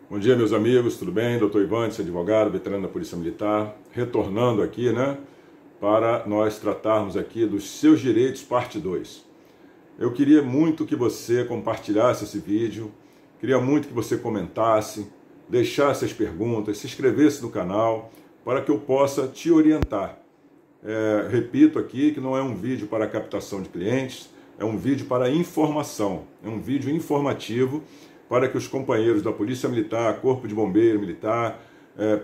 Bom dia, meus amigos, tudo bem? Dr. Ivantes, advogado, veterano da Polícia Militar, retornando aqui, para nós tratarmos aqui dos seus direitos, parte 2. Eu queria muito que você compartilhasse esse vídeo, queria muito que você comentasse, deixasse as perguntas, se inscrevesse no canal, para que eu possa te orientar. Repito aqui que não é um vídeo para captação de clientes, é um vídeo para informação, é um vídeo informativo, para que os companheiros da Polícia Militar, Corpo de Bombeiro Militar,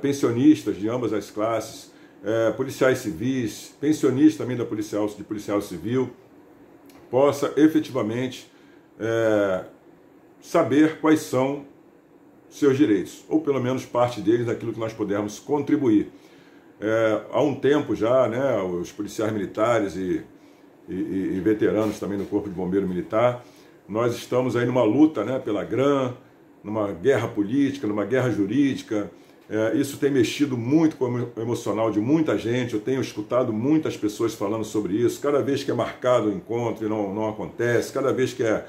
pensionistas de ambas as classes, policiais civis, pensionistas também de policial civil, possa efetivamente saber quais são seus direitos, ou pelo menos parte deles, daquilo que nós pudermos contribuir. Há um tempo já, os policiais militares e veteranos também do Corpo de Bombeiro Militar, nós estamos aí numa luta pela GRAM, numa guerra política, numa guerra jurídica. Isso tem mexido muito com o emocional de muita gente. Eu tenho escutado muitas pessoas falando sobre isso. Cada vez que é marcado o encontro e não acontece, cada vez que é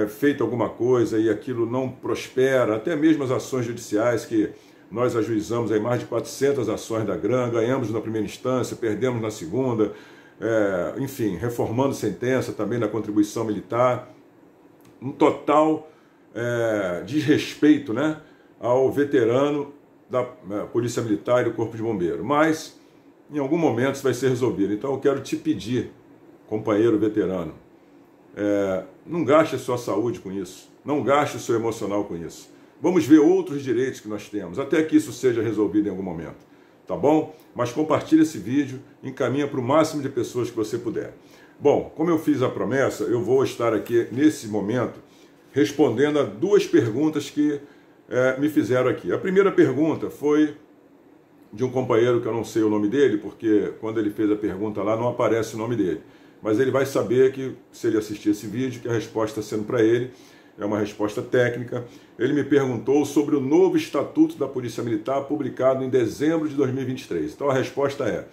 feita alguma coisa e aquilo não prospera, até mesmo as ações judiciais que nós ajuizamos aí mais de 400 ações da GRAM, ganhamos na primeira instância, perdemos na segunda, enfim, reformando sentença também da contribuição militar. Um total desrespeito ao veterano da Polícia Militar e do Corpo de Bombeiro. Mas, em algum momento, isso vai ser resolvido. Então, eu quero te pedir, companheiro veterano, não gaste a sua saúde com isso, não gaste o seu emocional com isso. Vamos ver outros direitos que nós temos, até que isso seja resolvido em algum momento. Tá bom? Mas compartilhe esse vídeo, encaminha para o máximo de pessoas que você puder. Bom, como eu fiz a promessa, eu vou estar aqui nesse momento respondendo a duas perguntas que me fizeram aqui. A primeira pergunta foi de um companheiro que eu não sei o nome dele, porque quando ele fez a pergunta lá não aparece o nome dele. Mas ele vai saber que, se ele assistir esse vídeo, que a resposta está sendo para ele, é uma resposta técnica. Ele me perguntou sobre o novo Estatuto da Polícia Militar publicado em dezembro de 2023. Então a resposta é: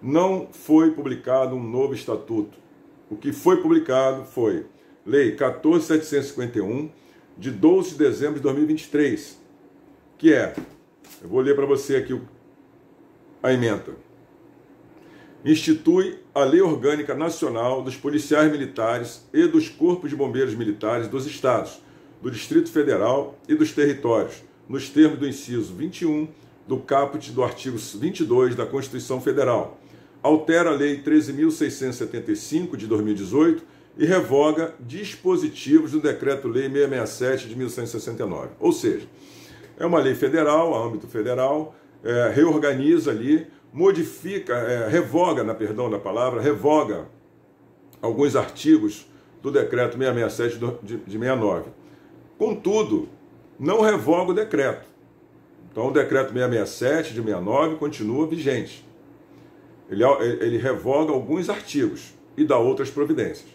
não foi publicado um novo estatuto. O que foi publicado foi Lei 14.751, de 12 de dezembro de 2023, que eu vou ler para você aqui a ementa. Institui a Lei Orgânica Nacional dos Policiais Militares e dos Corpos de Bombeiros Militares dos Estados, do Distrito Federal e dos Territórios, nos termos do inciso 21 do caput do artigo 22 da Constituição Federal. Altera a Lei 13.675 de 2018 e revoga dispositivos do Decreto-Lei 667 de 1169. Ou seja, é uma lei federal, a âmbito federal, reorganiza ali, modifica, revoga alguns artigos do Decreto 667 de 69. Contudo, não revoga o decreto. Então o Decreto 667 de 69 continua vigente. Ele revoga alguns artigos e dá outras providências.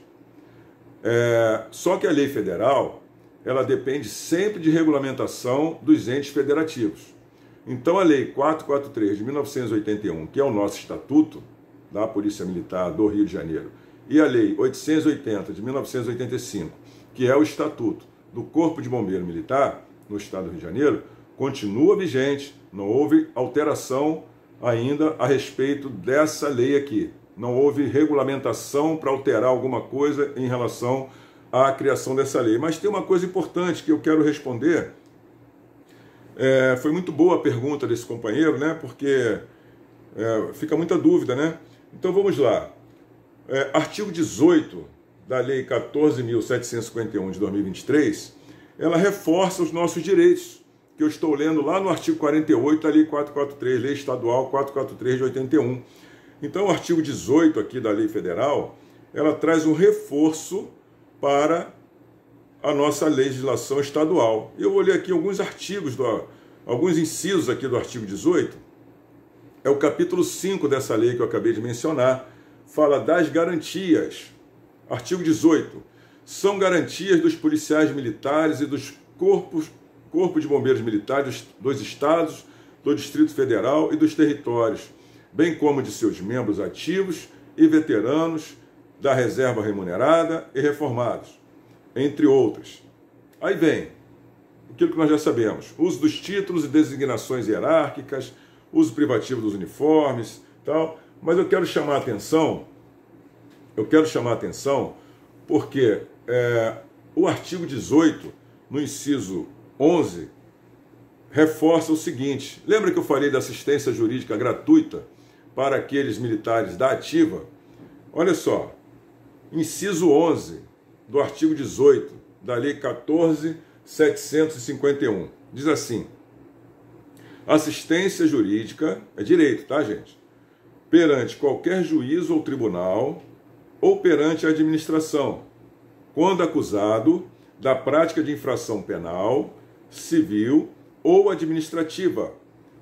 Só que a lei federal, ela depende sempre de regulamentação dos entes federativos. Então a lei 443 de 1981, que é o nosso estatuto da Polícia Militar do Rio de Janeiro, e a lei 880 de 1985, que é o estatuto do Corpo de Bombeiro Militar no estado do Rio de Janeiro, continua vigente, não houve alteração ainda a respeito dessa lei aqui. Não houve regulamentação para alterar alguma coisa em relação à criação dessa lei. Mas tem uma coisa importante que eu quero responder. Foi muito boa a pergunta desse companheiro, porque fica muita dúvida, Então vamos lá. Artigo 18 da Lei 14.751 de 2023, ela reforça os nossos direitos, que eu estou lendo lá no artigo 48 da Lei 443, Lei Estadual 443 de 81. Então, o artigo 18 aqui da Lei Federal, ela traz um reforço para a nossa legislação estadual. E eu vou ler aqui alguns artigos, alguns incisos aqui do artigo 18. É o capítulo 5 dessa lei que eu acabei de mencionar, fala das garantias. Artigo 18. São garantias dos policiais militares e dos corpos de bombeiros militares dos estados, do Distrito Federal e dos territórios, bem como de seus membros ativos e veteranos da reserva remunerada e reformados, entre outras. Aí vem aquilo que nós já sabemos. Uso dos títulos e designações hierárquicas, uso privativo dos uniformes, tal. Mas eu quero chamar a atenção, porque o artigo 18, no inciso 11, reforça o seguinte. Lembra que eu falei da assistência jurídica gratuita para aqueles militares da ativa? Olha só, inciso 11 do artigo 18 da Lei 14.751. Diz assim: assistência jurídica, é direito, tá, gente? Perante qualquer juízo ou tribunal ou perante a administração, quando acusado da prática de infração penal, civil ou administrativa,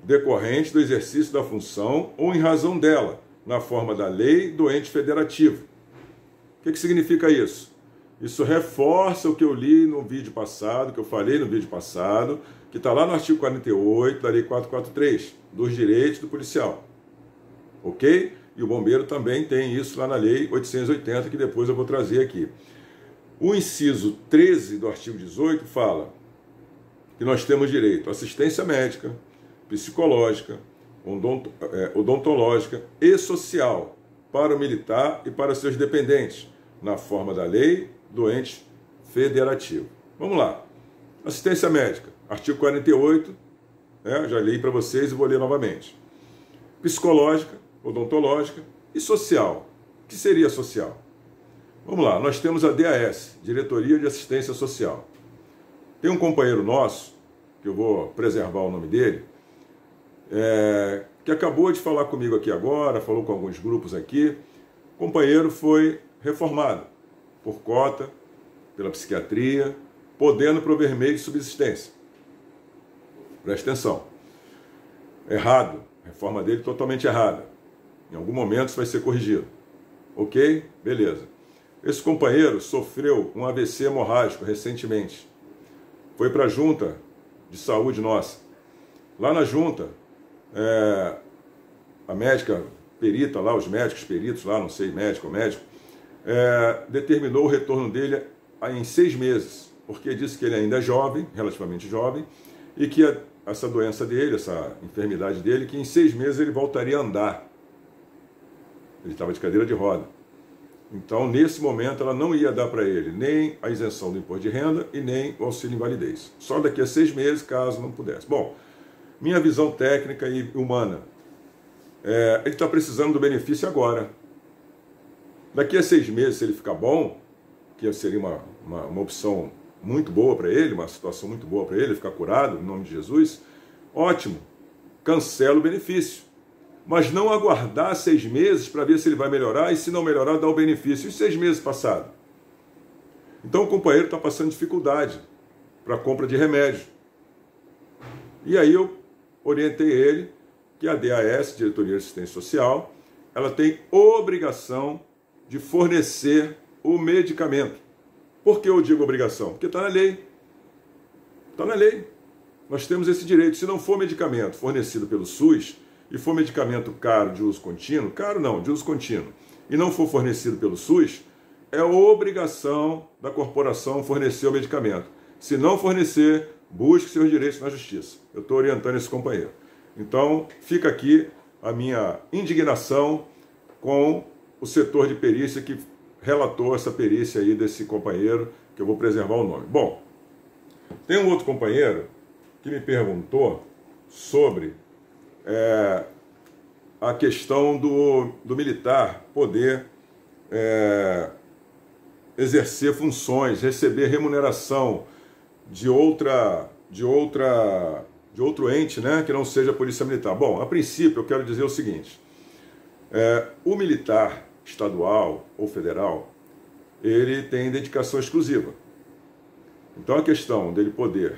decorrente do exercício da função ou em razão dela, na forma da lei do ente federativo. O que significa isso? Isso reforça o que eu li no vídeo passado, que eu falei no vídeo passado, que está lá no artigo 48 da Lei 443, dos direitos do policial. Ok? E o bombeiro também tem isso lá na Lei 880, que depois eu vou trazer aqui. O inciso 13 do artigo 18 fala que nós temos direito à assistência médica, psicológica, odontológica e social para o militar e para seus dependentes, na forma da lei do ente federativo. Vamos lá. Assistência médica, artigo 48, já li para vocês e vou ler novamente. Psicológica, odontológica e social. O que seria social? Vamos lá, nós temos a DAS, Diretoria de Assistência Social. Tem um companheiro nosso, que eu vou preservar o nome dele, que acabou de falar comigo aqui agora, falou com alguns grupos aqui. O companheiro foi reformado por cota, pela psiquiatria, podendo prover meio de subsistência. Presta atenção. Errado. A reforma dele totalmente errada. Em algum momento isso vai ser corrigido. Ok? Beleza. Esse companheiro sofreu um AVC hemorrágico recentemente. Foi para a junta de saúde nossa. Lá na junta, a médica perita lá, os médicos peritos lá, não sei, médico ou médico, determinou o retorno dele em 6 meses, porque disse que ele ainda é jovem, relativamente jovem, e que essa doença dele, essa enfermidade dele, que em 6 meses ele voltaria a andar. Ele estava de cadeira de roda. Então, nesse momento, ela não ia dar para ele nem a isenção do imposto de renda e nem o auxílio invalidez. Só daqui a 6 meses, caso não pudesse. Bom, minha visão técnica e humana, ele está precisando do benefício agora. Daqui a 6 meses, se ele ficar bom, que seria uma opção muito boa para ele, uma situação muito boa para ele, ficar curado, em nome de Jesus, ótimo, cancela o benefício. Mas não aguardar 6 meses para ver se ele vai melhorar e, se não melhorar, dar o benefício. E 6 meses passados? Então o companheiro está passando dificuldade para a compra de remédio. E aí eu orientei ele que a DAS, Diretoria de Assistência Social, ela tem obrigação de fornecer o medicamento. Por que eu digo obrigação? Porque está na lei. Está na lei. Nós temos esse direito. Se não for medicamento fornecido pelo SUS, e for medicamento caro de uso contínuo, caro não, de uso contínuo, e não for fornecido pelo SUS, é obrigação da corporação fornecer o medicamento. Se não fornecer, busque seus direitos na justiça. Eu estou orientando esse companheiro. Então, fica aqui a minha indignação com o setor de perícia que relatou essa perícia aí desse companheiro, que eu vou preservar o nome. Bom, tem um outro companheiro que me perguntou sobre a questão do militar poder exercer funções, receber remuneração de outro ente, né, que não seja a Polícia Militar. Bom, a princípio eu quero dizer o seguinte: o militar estadual ou federal, ele tem dedicação exclusiva. Então a questão dele poder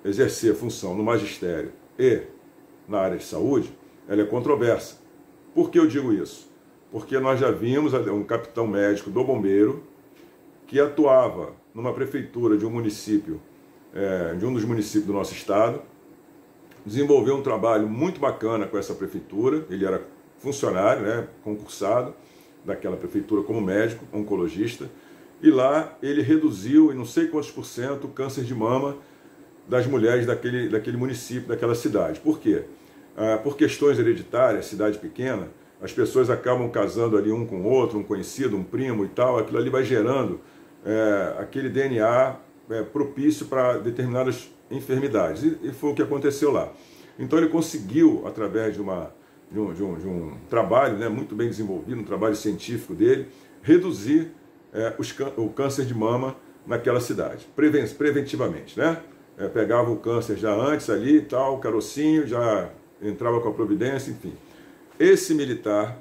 exercer função no magistério e na área de saúde, ela é controversa. Por que eu digo isso? Porque nós já vimos um capitão médico do bombeiro que atuava numa prefeitura de um município, de um dos municípios do nosso estado, desenvolveu um trabalho muito bacana com essa prefeitura. Ele era funcionário, concursado daquela prefeitura como médico, oncologista, e lá ele reduziu em não sei quantos por cento o câncer de mama das mulheres daquele município, daquela cidade. Por quê? Por questões hereditárias, cidade pequena, as pessoas acabam casando ali um com o outro, um conhecido, um primo e tal, aquilo ali vai gerando aquele DNA propício para determinadas enfermidades. E foi o que aconteceu lá. Então ele conseguiu, através de um trabalho, né, muito bem desenvolvido, um trabalho científico dele, reduzir o câncer de mama naquela cidade, preventivamente, né? Pegava o câncer já antes ali e tal, o carocinho, já entrava com a providência, enfim. Esse militar,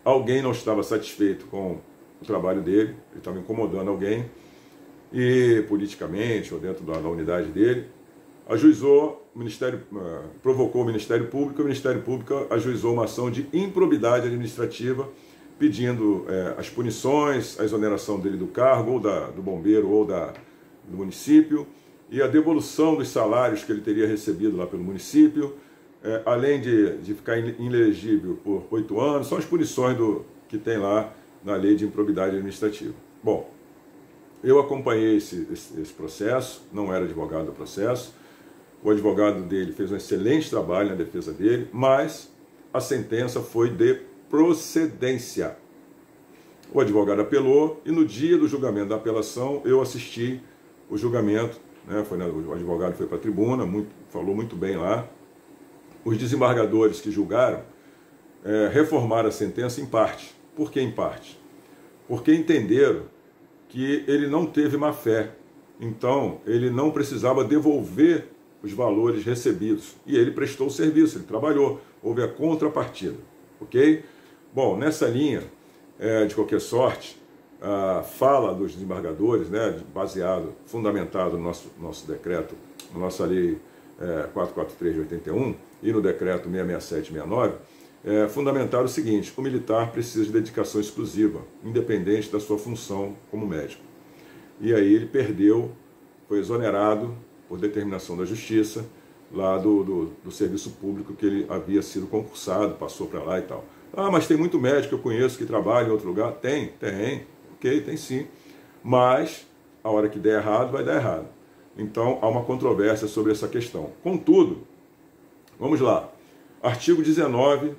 alguém não estava satisfeito com o trabalho dele, ele estava incomodando alguém, e politicamente, ou dentro da unidade dele, provocou o Ministério Público ajuizou uma ação de improbidade administrativa, pedindo as punições, a exoneração dele do cargo, ou do bombeiro, ou do município, e a devolução dos salários que ele teria recebido lá pelo município, além de ficar inelegível por 8 anos, são as punições que tem lá na lei de improbidade administrativa. Bom, eu acompanhei esse processo, não era advogado do processo, o advogado dele fez um excelente trabalho na defesa dele, mas a sentença foi de procedência. O advogado apelou e no dia do julgamento da apelação eu assisti o julgamento, né, o advogado foi para a tribuna, falou muito bem lá. Os desembargadores que julgaram reformaram a sentença em parte. Por que em parte? Porque entenderam que ele não teve má fé, então ele não precisava devolver os valores recebidos, e ele prestou o serviço, ele trabalhou, houve a contrapartida, ok? Bom, nessa linha, de qualquer sorte, a fala dos desembargadores, né, fundamentado no nosso decreto, na nossa lei 443 de 81 e no decreto 667 de 69, fundamentaram o seguinte: o militar precisa de dedicação exclusiva, independente da sua função como médico. E aí ele foi exonerado por determinação da justiça, lá do serviço público que ele havia sido concursado, passou para lá e tal. Ah, mas tem muito médico que eu conheço que trabalha em outro lugar. Tem, ok, tem sim. Mas, a hora que der errado, vai dar errado. Então, há uma controvérsia sobre essa questão. Contudo, vamos lá. Artigo 19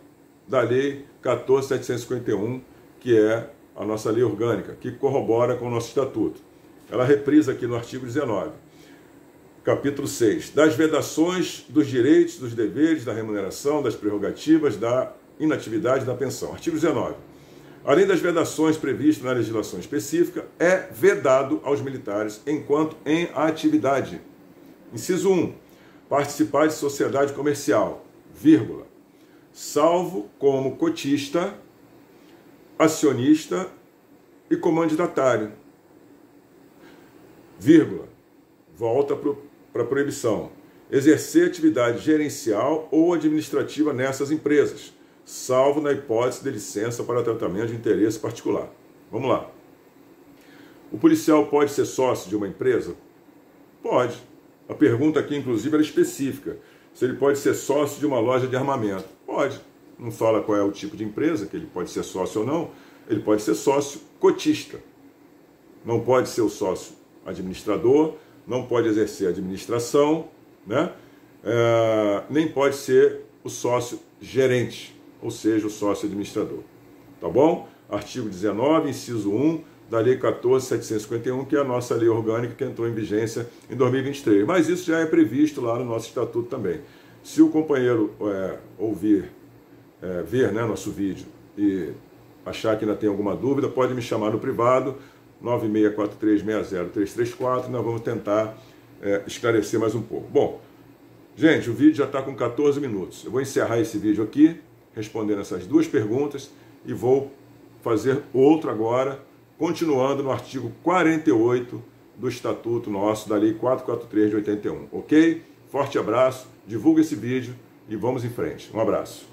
da Lei 14.751, que é a nossa lei orgânica, que corrobora com o nosso estatuto. Ela reprisa aqui no artigo 19. Capítulo 6. Das vedações dos direitos, dos deveres, da remuneração, das prerrogativas, da inatividade e da pensão. Artigo 19. Além das vedações previstas na legislação específica, é vedado aos militares enquanto em atividade. Inciso 1. Participar de sociedade comercial, vírgula, salvo como cotista, acionista e comandatário, vírgula, volta para a proibição, exercer atividade gerencial ou administrativa nessas empresas, salvo na hipótese de licença para tratamento de interesse particular. Vamos lá. O policial pode ser sócio de uma empresa? Pode. A pergunta aqui, inclusive, era específica. Se ele pode ser sócio de uma loja de armamento? Pode. Não fala qual é o tipo de empresa, que ele pode ser sócio ou não. Ele pode ser sócio cotista. Não pode ser o sócio administrador, não pode exercer administração, né? Nem pode ser o sócio gerente, ou seja, o sócio administrador. Tá bom? Artigo 19, inciso 1 da Lei 14.751, que é a nossa lei orgânica que entrou em vigência em 2023. Mas isso já é previsto lá no nosso estatuto também. Se o companheiro ver, né, nosso vídeo e achar que ainda tem alguma dúvida, pode me chamar no privado, 9643603334, nós vamos tentar esclarecer mais um pouco. Bom, gente, o vídeo já está com 14 minutos. Eu vou encerrar esse vídeo aqui, respondendo essas duas perguntas, e vou fazer outro agora, continuando no artigo 48 do Estatuto nosso, da Lei 443 de 81, ok? Forte abraço, divulga esse vídeo e vamos em frente. Um abraço.